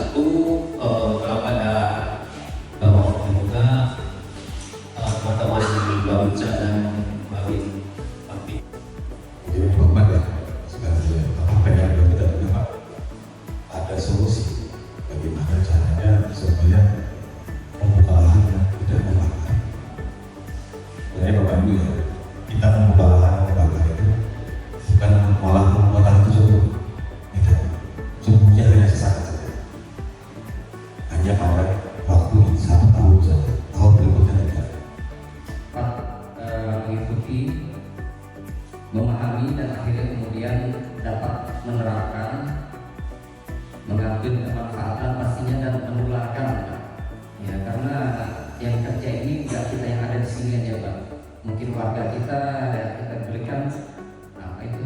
satu, kalau ada waktu juga pertemuan di Bauca dan Babin. Jadi Bapak ya, sebenarnya apa yang kita dapat ada solusi bagaimana caranya supaya membuka lahan yang tidak membakar. Jadi Bapak Ibu ya, kita membuka lahan membakar itu bukan malah membakar itu sungguh, tidak, sungguhnya hanya sesaat saja, hanya pada waktu 1 tahun saja, tahun berikutnya tidak. Mengikuti, memahami, dan akhirnya kemudian dapat menerapkan, mengambil kemanfaatan pastinya dan menularkan, Pak. Ya, karena yang kerja ini tidak kita yang ada di sini aja, Pak. Mungkin warga kita ya, kita berikan apa itu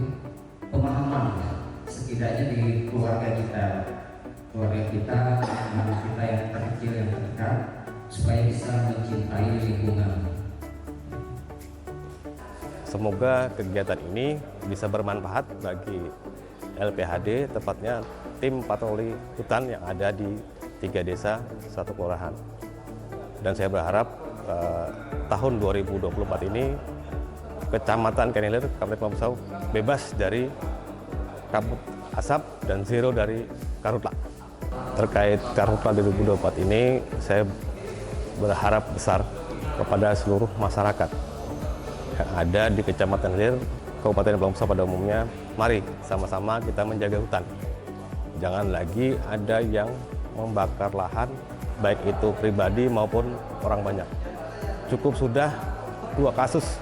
pemahaman, ya. Setidaknya di keluarga kita, anak kita yang terkecil yang terdekat, supaya bisa mencintai lingkungan. Semoga kegiatan ini bisa bermanfaat bagi LPHD, tepatnya tim patroli hutan yang ada di 3 desa, 1 kelurahan. Dan saya berharap tahun 2024 ini Kecamatan Kanilir, Kabupaten Pelosok bebas dari kabut asap dan zero dari karhutla. Terkait karhutla 2024 ini, saya berharap besar kepada seluruh masyarakat yang ada di Kecamatan Kanilir, Kabupaten Pelosok pada umumnya. Mari sama-sama kita menjaga hutan. Jangan lagi ada yang membakar lahan, baik itu pribadi maupun orang banyak. Cukup sudah 2 kasus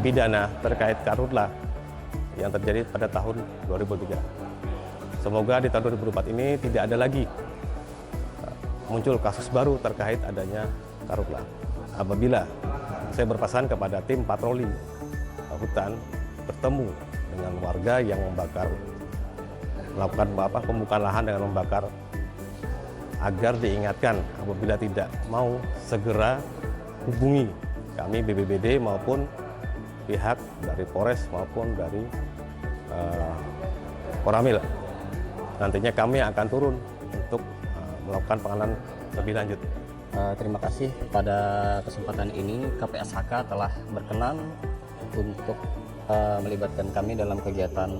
pidana terkait karhutla yang terjadi pada tahun 2003. Semoga di tahun 2024 ini tidak ada lagi muncul kasus baru terkait adanya karhutla. Apabila saya berpesan kepada tim patroli hutan bertemu dengan warga yang melakukan pembukaan lahan dengan membakar, agar diingatkan apabila tidak mau segera hubungi kami BPBD maupun pihak dari Polres maupun dari Koramil. Nantinya kami akan turun untuk melakukan penanganan lebih lanjut. Terima kasih pada kesempatan ini KPSHK telah berkenan untuk melibatkan kami dalam kegiatan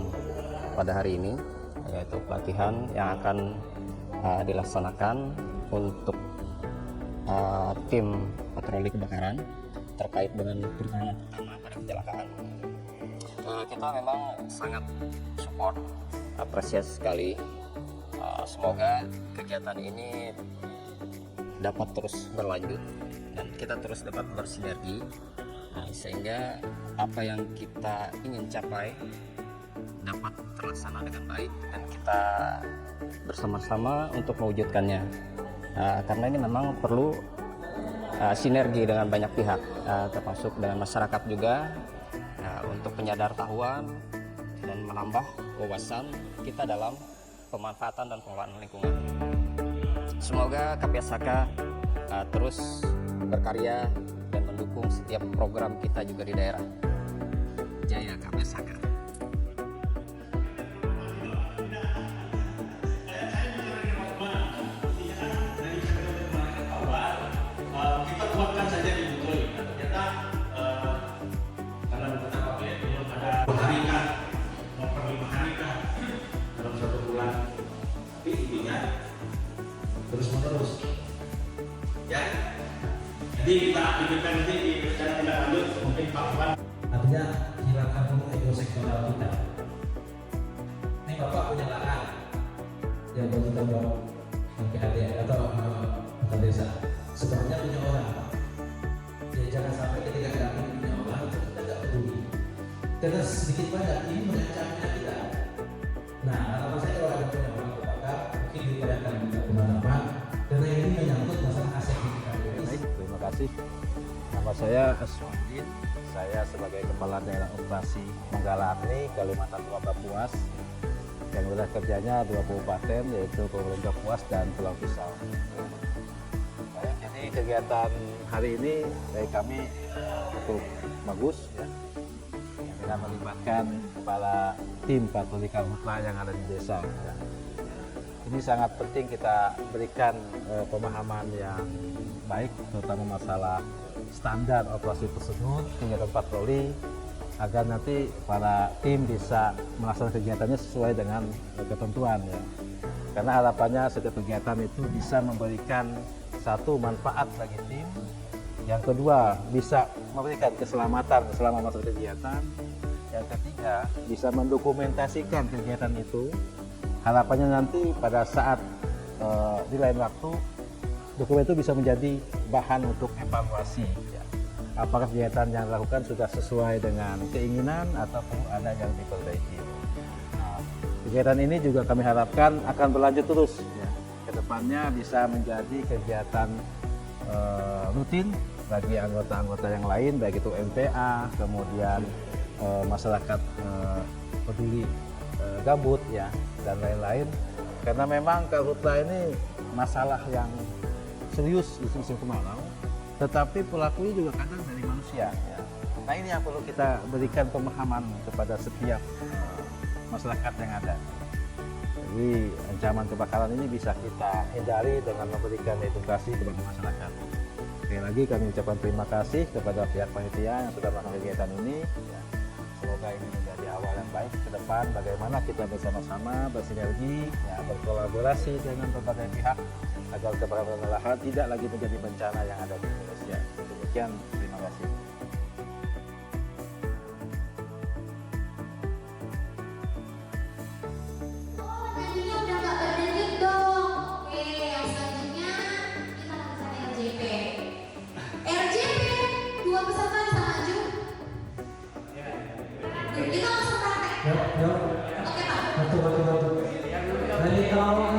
pada hari ini, yaitu pelatihan yang akan dilaksanakan untuk tim patroli kebakaran terkait dengan pertanyaan pertama pada kecelakaan. Kita memang sangat support, apresiasi sekali. Semoga kegiatan ini dapat terus berlanjut dan kita terus dapat bersinergi, sehingga apa yang kita ingin capai dapat terlaksana dengan baik dan kita bersama-sama untuk mewujudkannya. Karena ini memang perlu sinergi dengan banyak pihak, termasuk dengan masyarakat juga, untuk penyadar-tahuan dan menambah wawasan kita dalam pemanfaatan dan pengelolaan lingkungan. Semoga KPSHK terus berkarya dan mendukung setiap program kita juga di daerah. Jaya KPSHK. Kita buatkan saja di Google, ternyata karena beberapa proyek belum ada hari kan, per 5 hari kan dalam 1 bulan, tapi intinya terus menerus ya. Jadi kita aktifkan nanti di rencana tindak lanjut mungkin Pak Wan. Artinya hilangkan dulu ekosektoral kita. Ini Bapak punya lahan yang bertanggung jawab PHD atau desa. Sebenarnya punya orang, ya jangan sampai ketika kami punya orang itu kita tidak peduli, karena sedikit banyak ini mengancamnya kita. Nah, harapan saya kalau ada punya orang terbakar, mungkin diupayakan juga pemadaman, karena ini menyangkut masalah aset kita. Baik, terima kasih. Nama saya Aswadin, saya sebagai Kepala Daerah Operasi Manggalarni, Kalimantan Timur Kapuas, yang wilayah kerjanya 2 kabupaten, yaitu Kabupaten Kapuas dan Pulau Pisau. Jadi kegiatan hari ini dari kami cukup bagus, ya, dengan melibatkan kepala tim patroli karhutla yang ada di desa. Ya. Ini sangat penting kita berikan pemahaman yang baik, terutama masalah standar operasi prosedur kegiatan patroli, agar nanti para tim bisa melaksanakan kegiatannya sesuai dengan ketentuan ya. Karena harapannya setiap kegiatan itu bisa memberikan satu manfaat bagi tim, yang kedua bisa memberikan keselamatan selama masa kegiatan, yang ketiga bisa mendokumentasikan kegiatan itu. Harapannya nanti pada saat di lain waktu dokumen itu bisa menjadi bahan untuk evaluasi ya. Apakah kegiatan yang dilakukan sudah sesuai dengan keinginan atau perlu ada yang diperbaiki. Nah, kegiatan ini juga kami harapkan akan berlanjut terus ya. Kedepannya bisa menjadi kegiatan rutin bagi anggota-anggota yang lain, baik itu MPA, kemudian masyarakat peduli gambut ya, dan lain-lain. Karena memang karhutla ini masalah yang serius di musim kemarau, tetapi pelakunya juga kadang dari manusia ya. Nah, ini yang perlu kita berikan pemahaman kepada setiap masyarakat yang ada. Jadi ancaman kebakaran ini bisa kita hindari dengan memberikan edukasi kepada masyarakat. Sekali lagi kami ucapkan terima kasih kepada pihak panitia yang sudah melakukan kegiatan ini ya. Semoga ini menjadi awal yang baik ke depan, bagaimana kita bersama-sama bersinergi ya, berkolaborasi dengan berbagai pihak agar kebakaran lahan tidak lagi menjadi bencana yang ada di Indonesia. Demikian, terima kasih. Tadinya udah nggak berdenyut dong. Oke, yang selanjutnya kita lakukan RJP. RJP, dua peserta bisa maju. Kita langsung praktek. Oke Pak. Betul. Dari kawan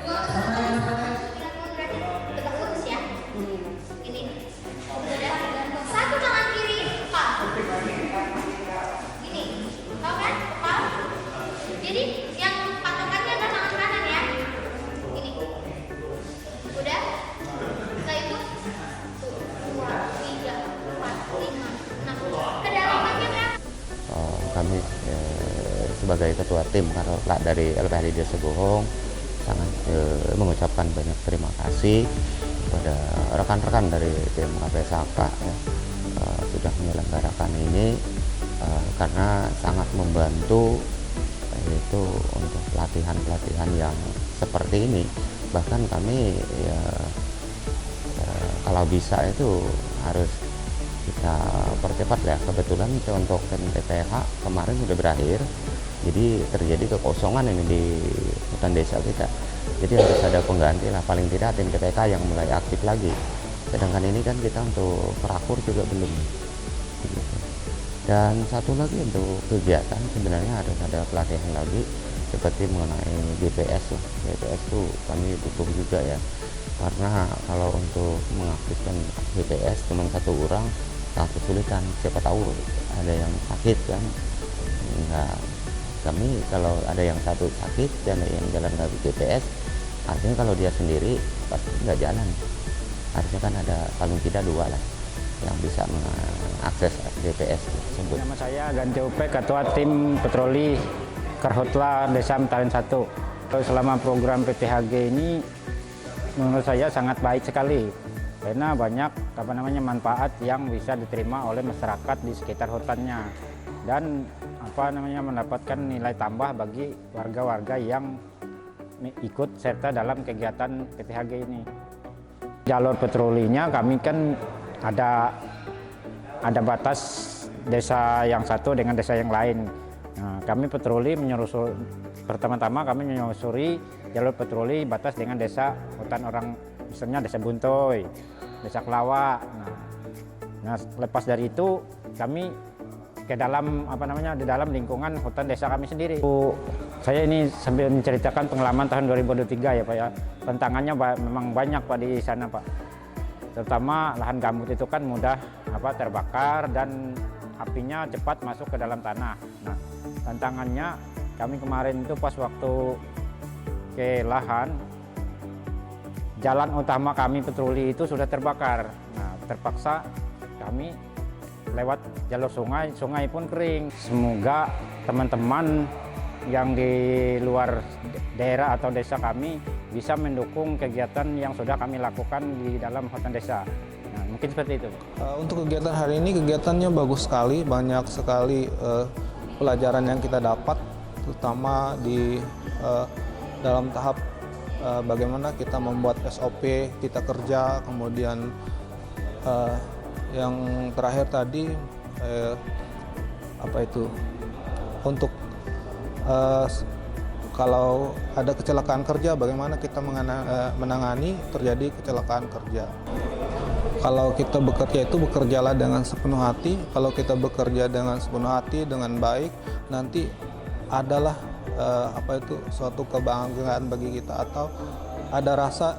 Dua peserta bisa maju. Tegak lurus ya. Ini. Udah. Satu tangan kiri, Pak. Ini. Tahu kan? Pak. Jadi yang patokannya adalah tangan kanan ya. Ini. Udah. Setelah itu 1, 2, 3, 4, 5, 6. Kedalamannya berapa? Kami sebagai ketua tim karhutla dari LPHD Desa Bohong sangat mengucapkan banyak terima kasih kepada rekan-rekan dari tim KPSAK ya, sudah menyelenggarakan ini karena sangat membantu itu untuk pelatihan-pelatihan yang seperti ini. Bahkan kami ya, kalau bisa itu harus kita percepat ya. Kebetulan untuk tim TPH kemarin sudah berakhir, jadi terjadi kekosongan ini di hutan desa kita. Jadi harus ada pengganti lah, paling tidak tim TPK yang mulai aktif lagi. Sedangkan ini kan kita untuk perakur juga belum. Dan satu lagi untuk kegiatan sebenarnya harus ada pelatihan lagi seperti mengenai GPS lah. GPS itu kami butuh juga ya, karena kalau untuk mengaktifkan GPS cuma satu orang sangat kesulitan. Siapa tahu ada yang sakit kan, enggak. Kami kalau ada yang satu sakit dan yang jalan nggak GPS, artinya kalau dia sendiri pasti nggak jalan. Harusnya kan ada paling tidak 2 lah yang bisa mengakses GPS tersebut. Nama saya Ganti Upe, Ketua Tim Patroli Karhutla Desa Mentalen 1. Selama program PTHG ini menurut saya sangat baik sekali karena banyak manfaat yang bisa diterima oleh masyarakat di sekitar hutannya dan mendapatkan nilai tambah bagi warga-warga yang ikut serta dalam kegiatan PTHG ini. Jalur patrolinya kami kan ada batas desa yang satu dengan desa yang lain. Nah, kami patroli pertama-tama kami menyusuri jalur patroli batas dengan desa hutan orang, misalnya desa Buntoy, desa Kelawa. Nah, lepas dari itu kami ke dalam di dalam lingkungan hutan desa kami sendiri. Saya ini sambil menceritakan pengalaman tahun 2023 ya Pak ya. Tantangannya memang banyak Pak di sana Pak. Terutama lahan gambut itu kan mudah terbakar dan apinya cepat masuk ke dalam tanah. Nah, tantangannya kami kemarin itu pas waktu ke lahan, jalan utama kami patroli itu sudah terbakar. Nah, terpaksa kami lewat jalur sungai pun kering. Semoga teman-teman yang di luar daerah atau desa kami bisa mendukung kegiatan yang sudah kami lakukan di dalam hutan desa. Nah, mungkin seperti itu. Untuk kegiatan hari ini, kegiatannya bagus sekali, banyak sekali pelajaran yang kita dapat, terutama di dalam tahap bagaimana kita membuat SOP, kita kerja, kemudian yang terakhir tadi untuk kalau ada kecelakaan kerja, bagaimana kita menangani terjadi kecelakaan kerja. Kalau kita bekerja itu bekerjalah dengan sepenuh hati. Kalau kita bekerja dengan sepenuh hati, dengan baik, nanti adalah suatu kebanggaan bagi kita, atau ada rasa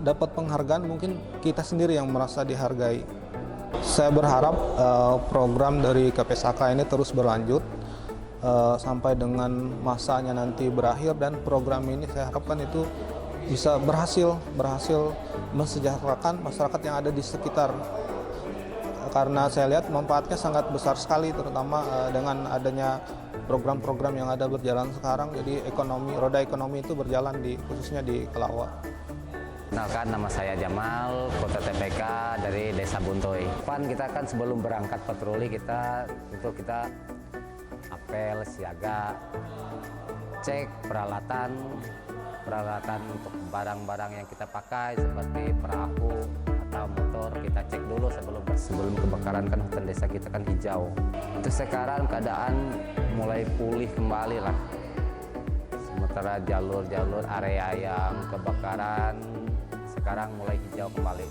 dapat penghargaan, mungkin kita sendiri yang merasa dihargai. Saya berharap program dari KPSAK ini terus berlanjut sampai dengan masanya nanti berakhir, dan program ini saya harapkan itu bisa berhasil mensejahterakan masyarakat yang ada di sekitar, karena saya lihat manfaatnya sangat besar sekali, terutama dengan adanya program-program yang ada berjalan sekarang. Jadi roda ekonomi itu berjalan khususnya di Kelawa. Kenalkan, nama saya Jamal, kota TPK dari Desa Buntoy. Kita kan sebelum berangkat patroli kita apel siaga, cek peralatan untuk barang-barang yang kita pakai seperti perahu atau motor, kita cek dulu sebelum kebakaran. Kan hutan desa kita kan hijau. Itu sekarang keadaan mulai pulih kembali lah. Sementara jalur-jalur area yang kebakaran sekarang mulai hijau kembali.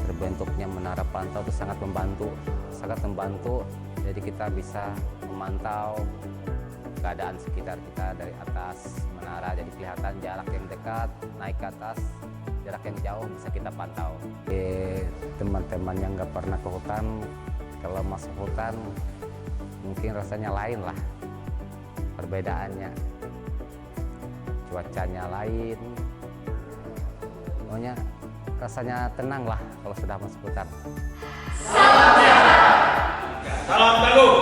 Terbentuknya menara pantau itu sangat membantu. Jadi kita bisa memantau keadaan sekitar kita dari atas menara, jadi kelihatan jarak yang dekat, naik ke atas, jarak yang jauh bisa kita pantau. Teman-teman yang nggak pernah ke hutan, kalau masuk hutan mungkin rasanya lain lah perbedaannya, cuacanya lain, pokoknya rasanya tenang lah kalau sudah masuk hutan. Salam Tangguh.